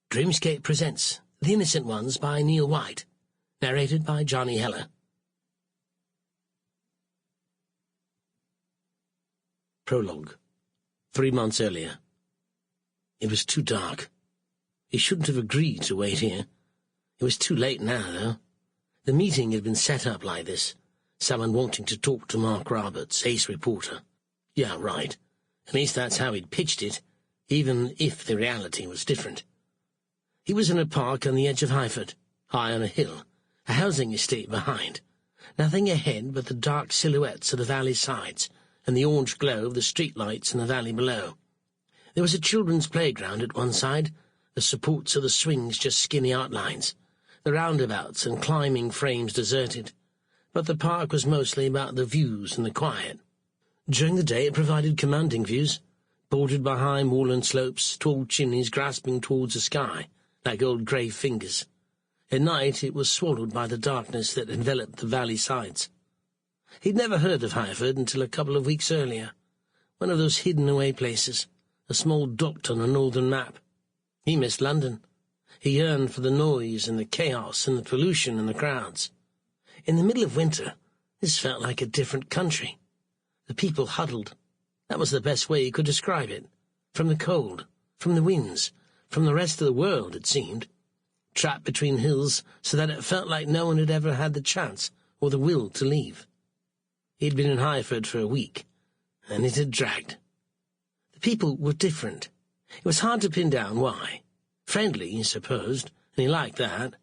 Dreamscape presents The Innocent Ones by Neil White, narrated by Johnny Heller. Prologue. 3 months earlier. It was too dark. He shouldn't have agreed to wait here. It was too late now, though. The meeting had been set up like this. Someone wanting to talk to Mark Roberts, ace reporter. Yeah, right. At least that's how he'd pitched it, even if the reality was different. He was in a park on the edge of Highford, high on a hill, a housing estate behind. Nothing ahead but the dark silhouettes of the valley sides and the orange glow of the streetlights in the valley below. There was a children's playground at one side, the supports of the swings just skinny outlines, the roundabouts and climbing frames deserted. But the park was mostly about the views and the quiet. During the day it provided commanding views, bordered by high moorland slopes, tall chimneys grasping towards the sky, like old grey fingers. At night it was swallowed by the darkness that enveloped the valley sides. He'd never heard of Highford until a couple of weeks earlier, one of those hidden-away places, a small dot on a northern map. He missed London. He yearned for the noise and the chaos and the pollution and the crowds. In the middle of winter, this felt like a different country. The people huddled. That was the best way he could describe it. From the cold, from the winds, from the rest of the world, it seemed. Trapped between hills so that it felt like no one had ever had the chance or the will to leave. He'd been in Highford for a week, and it had dragged. The people were different. It was hard to pin down why. Friendly, he supposed, and he liked that.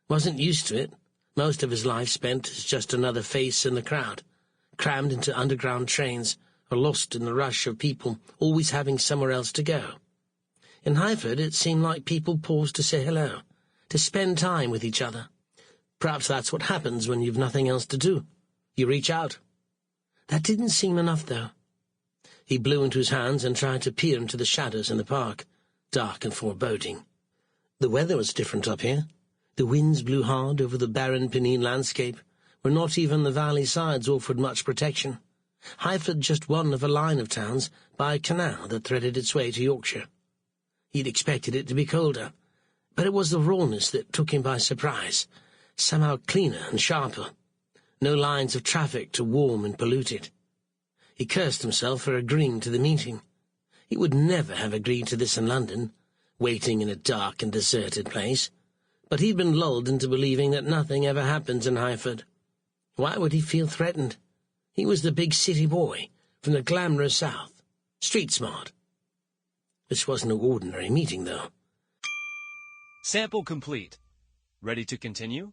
Wasn't used to it. Most of his life spent as just another face in the crowd, crammed into underground trains or lost in the rush of people always having somewhere else to go. In Highford it seemed like people paused to say hello, to spend time with each other. Perhaps that's what happens when you've nothing else to do. You reach out. That didn't seem enough, though. He blew into his hands and tried to peer into the shadows in the park, dark and foreboding. The weather was different up here. The winds blew hard over the barren Pennine landscape, where not even the valley sides offered much protection. Highford just one of a line of towns by a canal that threaded its way to Yorkshire. He'd expected it to be colder, but it was the rawness that took him by surprise, somehow cleaner and sharper. No lines of traffic to warm and pollute it. He cursed himself for agreeing to the meeting. He would never have agreed to this in London, waiting in a dark and deserted place. But he'd been lulled into believing that nothing ever happens in Highford. Why would he feel threatened? He was the big city boy from the glamorous south, street-smart. This wasn't an ordinary meeting, though. Sample complete. Ready to continue?